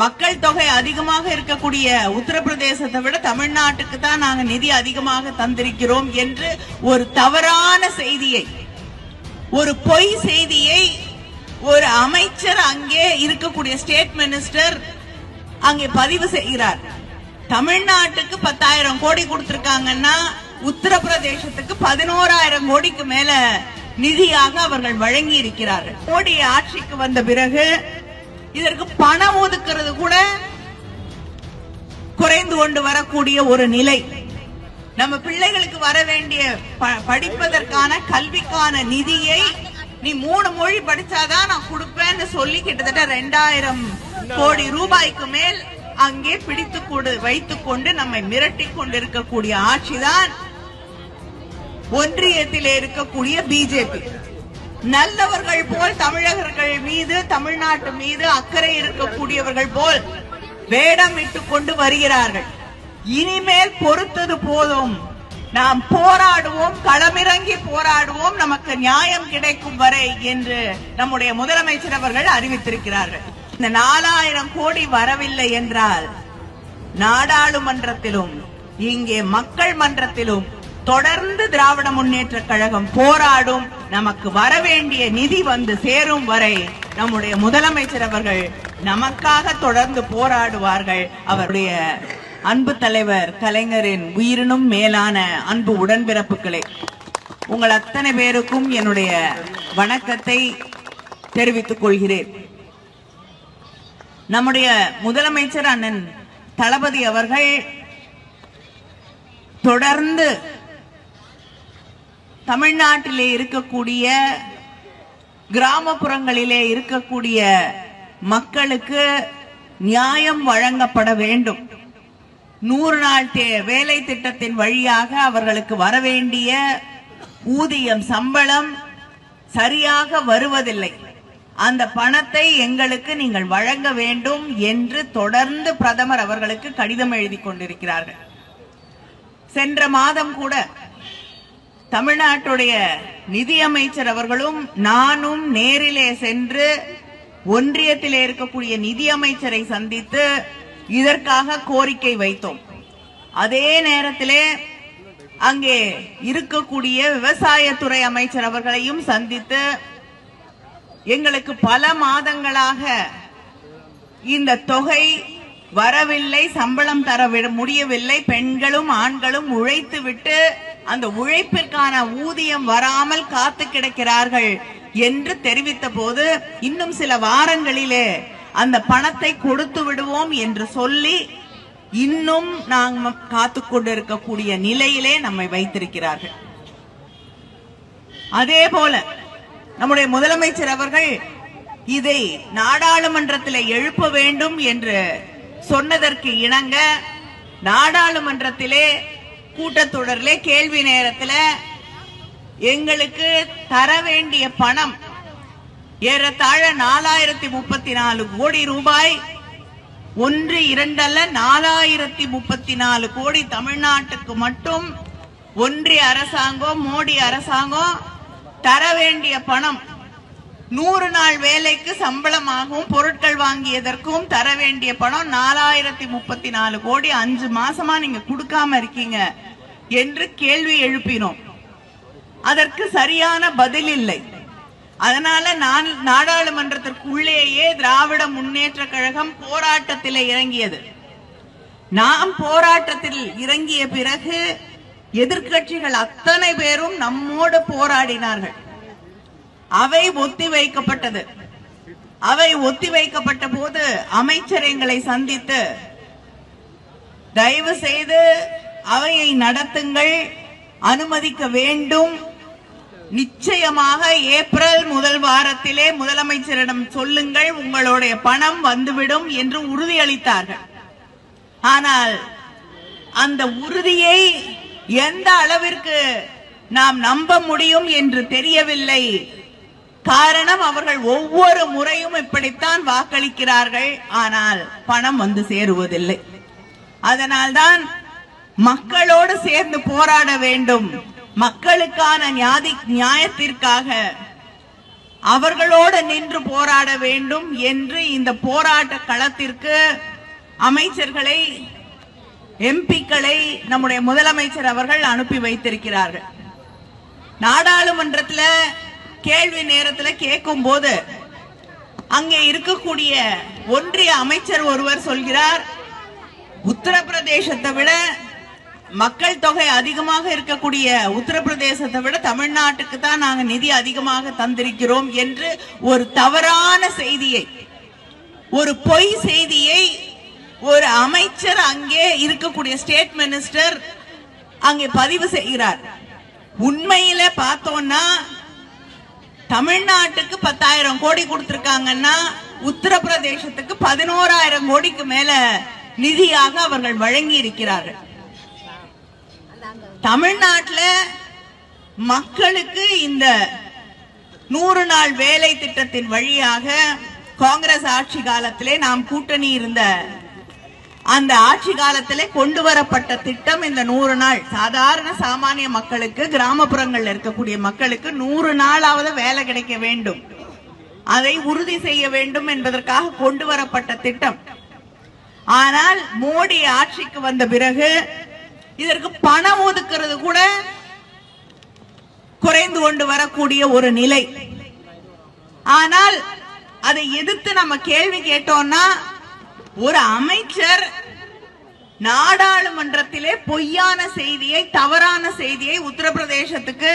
மக்கள் தொகை அதிகமாக இருக்கக்கூடிய உத்தரப்பிரதேசத்தை விட தமிழ்நாட்டுக்கு தான் நாங்க நிதி அதிகமாக தந்திருக்கிறோம் என்று ஒரு தவறான செய்தியை, ஒரு பொய் செய்தியை ஒரு அமைச்சர், அங்கே இருக்கக்கூடிய ஸ்டேட் மினிஸ்டர் அங்கே பதிவு செய்கிறார். தமிழ்நாட்டுக்கு 10,000 கோடி கொடுத்திருக்காங்கன்னா உத்தரப்பிரதேசத்துக்கு 11,000 கோடிக்கு மேல நிதியாக அவர்கள் வழங்கி இருக்கிறார்கள். மோடி ஆட்சிக்கு வந்த பிறகு இதற்கு பணம் ஒதுக்குறது கூட குறைந்து கொண்டு வரக்கூடிய ஒரு நிலை. நம்ம பிள்ளைகளுக்கு வர வேண்டிய படிப்பதற்கான கல்விக்கான நிதியை நீ 3 மொழி படிச்சாதான் நான் கொடுப்பேன்னு சொல்லி கிட்டத்தட்ட 2,000 கோடி ரூபாய்க்கு மேல் அங்கே பிடித்து வைத்துக் கொண்டு நம்மை மிரட்டி கொண்டிருக்கக்கூடிய ஆட்சிதான் ஒன்றியத்திலே இருக்கக்கூடிய பிஜேபி. நல்லவர்கள் போல் தமிழகர்கள் மீது, தமிழ்நாட்டு மீது அக்கறை இருக்கக்கூடியவர்கள் போல் வேடம் இட்டுக் கொண்டு வருகிறார்கள். இனிமேல் பொறுத்தது போதும், நாம் போராடுவோம், களமிறங்கி போராடுவோம், நமக்கு நியாயம் கிடைக்கும் வரை என்று நம்முடைய முதலமைச்சர் அவர்கள் அறிவித்திருக்கிறார்கள். இந்த 4,000 கோடி வரவில்லை என்றால் நாடாளுமன்றத்திலும் இங்கே மக்கள் மன்றத்திலும் தொடர்ந்து திராவிட முன்னேற்ற கழகம் போராடும். நமக்கு வரவேண்டிய நிதி வந்து சேரும் வரை நம்முடைய முதலமைச்சர் அவர்கள் நமக்காக தொடர்ந்து போராடுவார்கள். அவருடைய அன்பு தலைவர் கலைஞரின் உயிரினும் மேலான அன்பு உடன்பிறப்புகளே, உங்கள் அத்தனை பேருக்கும் என்னுடைய வணக்கத்தை தெரிவித்துக் கொள்கிறேன். நம்முடைய முதலமைச்சர் அண்ணன் தளபதி அவர்கள் தொடர்ந்து தமிழ்நாட்டிலே இருக்கக்கூடிய கிராமப்புறங்களிலே இருக்கக்கூடிய மக்களுக்கு நியாயம் வழங்கப்பட வேண்டும். 100 நாள் வேலை திட்டத்தின் வழியாக அவர்களுக்கு வரவேண்டிய ஊதியம், சம்பளம் சரியாக வருவதில்லை. அந்த பணத்தை எங்களுக்கு நீங்கள் வழங்க வேண்டும் என்று தொடர்ந்து பிரதமர் அவர்களுக்கு கடிதம் எழுதி கொண்டிருக்கிறார்கள். சென்ற மாதம் கூட தமிழ்நாட்டுடைய நிதியமைச்சர் அவர்களும் நானும் நேரிலே சென்று ஒன்றியத்திலே இருக்கக்கூடிய நிதியமைச்சரை சந்தித்து இதற்காக கோரிக்கை வைத்தோம். அதே நேரத்திலே அங்கே இருக்கக்கூடிய விவசாயத்துறை அமைச்சர் அவர்களையும் சந்தித்து எங்களுக்கு பல மாதங்களாக இந்த தொகை வரவில்லை, சம்பளம் தர முடியவில்லை, பெண்களும் ஆண்களும் உழைத்து விட்டு அந்த உழைப்பிற்கான ஊதியம் வராமல் காத்து கிடக்கிறார்கள் என்று தெரிவித்த போது, இன்னும் சில வாரங்களிலே அந்த பணத்தை கொடுத்து விடுவோம் என்று சொல்லி இன்னும் நாம் காத்து கொண்டிருக்கக்கூடிய நிலையிலே நம்மை வைத்திருக்கிறார்கள். அதே போல நம்முடைய முதலமைச்சர் அவர்கள் இதை நாடாளுமன்றத்தில் எழுப்ப வேண்டும் என்று சொன்னதற்கு இணங்க நாடாளுமன்றத்திலே கூட்டத்தொடரிலே கேள்வி நேரத்தில் எங்களுக்கு தர வேண்டிய பணம் ஏறத்தாழ 4,034 கோடி ரூபாய், 1, 2 அல்ல 4,034 கோடி தமிழ்நாட்டுக்கு மட்டும் ஒன்றிய அரசாங்கம், மோடி அரசாங்கம் தர வேண்டிய பணம் 100 நாள் வேலைக்கு சம்பளமாகவும் பொருட்கள் வாங்கியதற்கும் தர வேண்டிய பணம் 4,034 கோடி 5 மாசமா நீங்க கொடுக்காம இருக்கீங்க என்று கேள்வி எழுப்பினோம். அதற்கு சரியான பதில் இல்லை. அதனால நான் நாடாளுமன்றத்திற்குள்ளேயே திராவிட முன்னேற்ற கழகம் போராட்டத்தில் இறங்கியது. நாம் போராட்டத்தில் இறங்கிய பிறகு எதிர்க்கட்சிகள் அத்தனை பேரும் நம்மோடு போராடினார்கள். அவை ஒத்தி வைக்கப்பட்டது. அவை ஒத்தி வைக்கப்பட்ட போது அமைச்சர் எங்களை சந்தித்து தயவு செய்து அவையை நடத்துங்கள், அனுமதிக்க வேண்டும், நிச்சயமாக ஏப்ரல் முதல் வாரத்திலே முதலமைச்சரிடம் சொல்லுங்கள், உங்களுடைய பணம் வந்துவிடும் என்று உறுதியளித்தார்கள். ஆனால் அந்த உறுதியை எந்த அளவிற்கு நாம் நம்ப முடியும் என்று தெரியவில்லை. காரணம், அவர்கள் ஒவ்வொரு முறையும் இப்படித்தான் வாக்களிக்கிறார்கள், ஆனால் பணம் வந்து சேருவதில்லை. அதனால்தான் மக்களோடு சேர்ந்து போராட வேண்டும், மக்களுக்கான நியாயத்திற்காக அவர்களோடு நின்று போராட வேண்டும் என்று இந்த போராட்ட களத்திற்கு அமைச்சர்களை, எம்பிக்களை நம்முடைய முதலமைச்சர் அவர்கள் அனுப்பி வைத்திருக்கிறார்கள். நாடாளுமன்றத்தில் கேள்வி நேரத்தில் கேட்கும் போது அங்கே இருக்கக்கூடிய ஒன்றிய அமைச்சர் ஒருவர் சொல்கிறார், உத்தரப்பிரதேசத்தை விட மக்கள் தொகை அதிகமாக இருக்கக்கூடிய உத்தரப்பிரதேசத்தை விட தமிழ்நாட்டுக்கு தான் நாங்க நிதி அதிகமாக தந்திருக்கிறோம் என்று ஒரு தவறான செய்தியை, ஒரு பொய் செய்தியை ஒரு அமைச்சர், அங்கே இருக்கக்கூடிய ஸ்டேட் மினிஸ்டர் அங்கே பதிவு செய்கிறார். உண்மையில பார்த்தோம்னா தமிழ்நாட்டுக்கு 10,000 கோடி கொடுத்திருக்காங்கன்னா உத்தரப்பிரதேசத்துக்கு 11,000 கோடிக்கு மேல நிதியாக அவர்கள் வழங்கி இருக்கிறார்கள். தமிழ்நாட்டில் மக்களுக்கு இந்த 100 நாள் வேலை திட்டத்தின் வழியாக காங்கிரஸ் ஆட்சி காலத்திலே நாம் கூட்டணி இருந்த அந்த ஆட்சி காலத்திலே கொண்டு வரப்பட்ட திட்டம் இந்த 100 நாள். சாதாரண சாமானிய மக்களுக்கு, கிராமப்புறங்களில் இருக்கக்கூடிய மக்களுக்கு 100 நாளாவது வேலை கிடைக்க வேண்டும், அதை உறுதி செய்ய வேண்டும் என்பதற்காக கொண்டு வரப்பட்ட திட்டம். ஆனால் மோடி ஆட்சிக்கு வந்த பிறகு இதற்கு பணம் ஒதுக்குறது கூட குறைந்து கொண்டு வரக்கூடிய ஒரு நிலை. ஆனால் அதை எதிர்த்து நம்ம கேள்வி கேட்டோம்னா, ஒரு அமைச்சர் நாடாளுமன்றத்திலே பொய்யான செய்தியை, தவறான செய்தியை, உத்தரப்பிரதேசத்துக்கு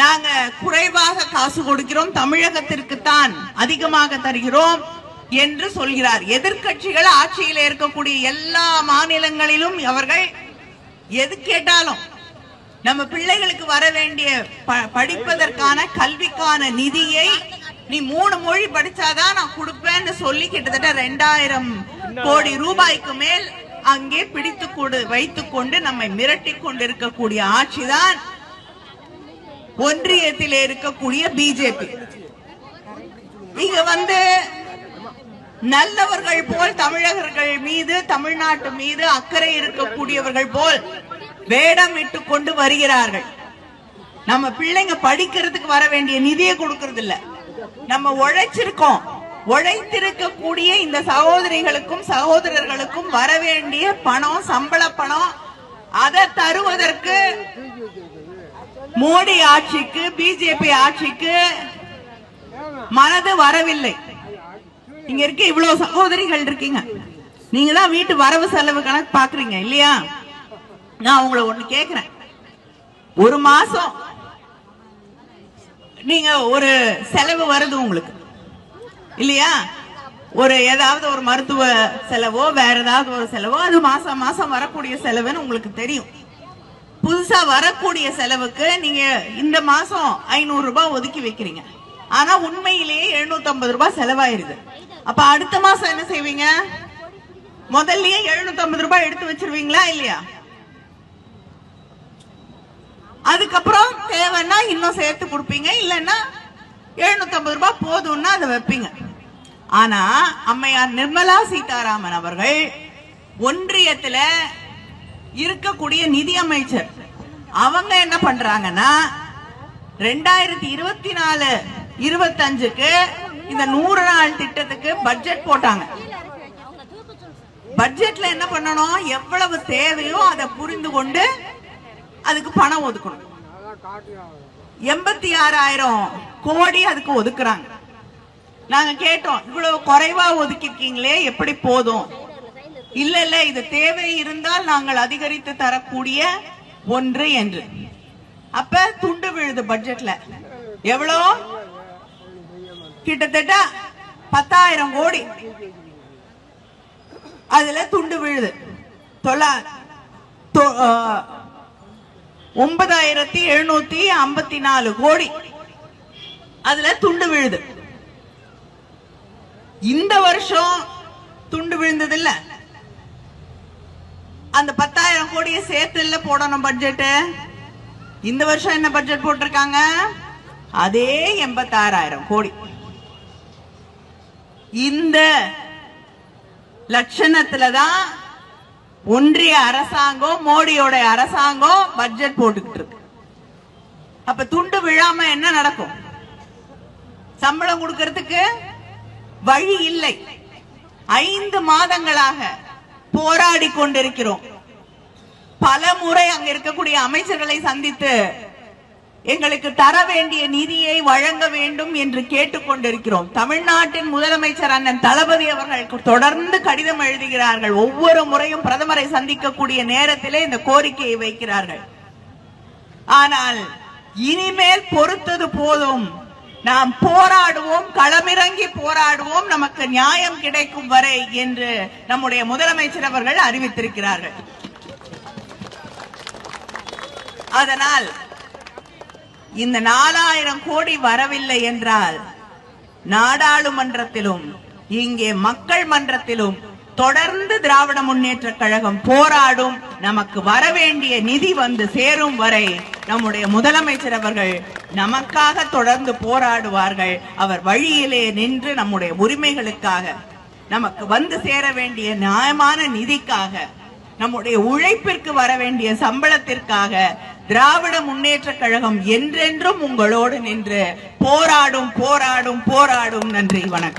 நாங்க குறைவாக காசு கொடுக்கிறோம், தமிழகத்திற்கு தான் அதிகமாக தருகிறோம் என்று சொல்கிறார். எதிர்க்கட்சிகள் ஆட்சியில் இருக்கக்கூடிய எல்லா மாநிலங்களிலும் அவர்கள் எது கேட்டாலும் நம்ம பிள்ளைகளுக்கு வர வேண்டிய படிப்பதற்கான கல்விக்கான நிதியை நீ 3 மொழி படிச்சாதான் நான் கொடுப்பேன்னு சொல்லி கிட்டத்தட்ட 2,000 கோடி ரூபாய்க்கு மேல் அங்கே பிடித்து வைத்துக் கொண்டு நம்மை மிரட்டி கொண்டிருக்கக்கூடிய ஆட்சிதான் ஒன்றியத்தில் இருக்கக்கூடிய பிஜேபி. இங்க நல்லவர்கள் போல் தமிழகர்கள் மீது, தமிழ்நாட்டு மீது அக்கறை இருக்கக்கூடியவர்கள் போல் வேடம் இட்டு கொண்டு வருகிறார்கள். நம்ம பிள்ளைங்க படிக்கிறதுக்கு வர வேண்டிய நிதியை கொடுக்கறது இல்ல. நம்ம உழைச்சிருக்கோம், உழைத்திருக்கக்கூடிய இந்த சகோதரிகளுக்கும் சகோதரர்களுக்கும் வர வேண்டிய பணம், சம்பள பணம், அதை தருவதற்கு மோடி ஆட்சிக்கு, பிஜேபி ஆட்சிக்கு மனது வரவில்லை. இங்க இருக்க இவ்வளவு சகோதரிகள் இருக்கீங்க, நீங்க தான் வீட்டு வரவு செலவு கணக்கு பாக்குறீங்க இல்லையா? நான் உங்களை ஒண்ணு கேக்குறேன், ஒரு மாசம் நீங்க ஒரு செலவு வருது உங்களுக்கு இல்லையா? ஒரு ஏதாவது ஒரு மருத்துவ செலவோ வேற ஏதாவது ஒரு செலவோ, அது மாசம் மாசம் வரக்கூடிய செலவுன்னு உங்களுக்கு தெரியும். புதுசா வரக்கூடிய செலவுக்கு நீங்க இந்த மாசம் 500 ரூபாய் ஒதுக்கி வைக்கிறீங்க, ஆனா உண்மையிலேயே 750 ரூபாய் செலவாயிருது. அப்ப அடுத்த மாசம் என்ன செய்வீங்க? முதல்லயே 750 ரூபாய் எடுத்து வச்சிருவீங்களா இல்லையா? அதுக்கப்புறம் தேவைன்னா இன்னும் சேர்த்து கொடுப்பீங்க, இல்லைன்னா 750 ரூபாய் போதும்னா அதை வைப்பீங்க. ஆனா அம்மையார் நிர்மலா சீதாராமன் அவர்கள் ஒன்றியத்துல இருக்கக்கூடிய நிதி அமைச்சர் அவங்க என்ன பண்றாங்கன்னா, 2024-25க்கு இந்த 100 நாள் திட்டத்துக்கு பட்ஜெட் போட்டாங்க. பட்ஜெட்ல என்ன பண்ணணும், எவ்வளவு தேவையோ அதை புரிந்து கொண்டு அதுக்கு பணம் ஒதுக்கணும். 86,000 கோடி அதுக்கு ஒதுக்குறாங்க. நாங்க கேட்டோம், இவ்வளவு குறைவா ஒதுக்கிருக்கீங்களே, எப்படி போதும்? இல்ல இல்ல, இது தேவை இருந்தால் நாங்கள் அதிகரித்து தரக்கூடிய ஒன்று என்று. அப்ப துண்டு விழுது பட்ஜெட்ல. எவ்வளோ? கிட்டத்தட்ட 10,000 கோடி அதுல துண்டு விழுது. 9,754 கோடி அதுல துண்டு விழுது. இந்த வருஷம் துண்டு விழுந்தது இல்ல, அந்த 10,000 கோடியை சேர்த்து இல்ல போடணும் பட்ஜெட். இந்த வருஷம் என்ன பட்ஜெட் போட்டிருக்காங்க? அதே 86,000 கோடி. இந்த லட்சணத்துலதான் ஒன்றிய அரசாங்கம், மோடியோட அரசாங்கம் பட்ஜெட் போட்டுக்கிட்டு இருக்கு. அப்ப துண்டு விழாம என்ன நடக்கும்? சம்பளம் கொடுக்கிறதுக்கு வழி இல்லை. 5 மாதங்களாக போராடி கொண்டிருக்கிறோம். பல முறை அங்க இருக்கக்கூடிய அமைச்சர்களை சந்தித்து எங்களுக்கு தர வேண்டிய நிதியை வழங்க வேண்டும் என்று கேட்டுக்கொண்டிருக்கிறோம். தமிழ்நாட்டின் முதலமைச்சர் அண்ணன் தளபதி அவர்கள் தொடர்ந்து கடிதம் எழுதுகிறார்கள். ஒவ்வொரு முறையும் பிரதமரை சந்திக்கக்கூடிய நேரத்திலே இந்த கோரிக்கையை வைக்கிறார்கள். ஆனால் இனிமேல் பொறுத்தது போதும், நாம் போராடுவோம், களமிறங்கி போராடுவோம், நமக்கு நியாயம் கிடைக்கும் வரை என்று நம்முடைய முதலமைச்சர் அவர்கள் அறிவித்திருக்கிறார்கள். அதனால் இந்த 4000 கோடி வரவில்லை என்றால் நாடாளுமன்றத்திலும் இங்கே மக்கள் மன்றத்திலும் தொடர்ந்து திராவிட முன்னேற்ற கழகம் போராடும். நமக்கு வரவேண்டிய நிதி வந்து சேரும் வரை நம்முடைய முதலமைச்சர் அவர்கள் நமக்காக தொடர்ந்து போராடுவார்கள். அவர் வழியிலே நின்று நம்முடைய உரிமைகளுக்காக, நமக்கு வந்து சேர வேண்டிய நியாயமான நிதிக்காக, நம்முடைய உழைப்பிற்கு வர வேண்டிய சம்பளத்திற்காக திராவிட முன்னேற்ற கழகம் என்றென்றும் உங்களோடு நின்று போராடும் போராடும் போராடும். நன்றி, வணக்கம்.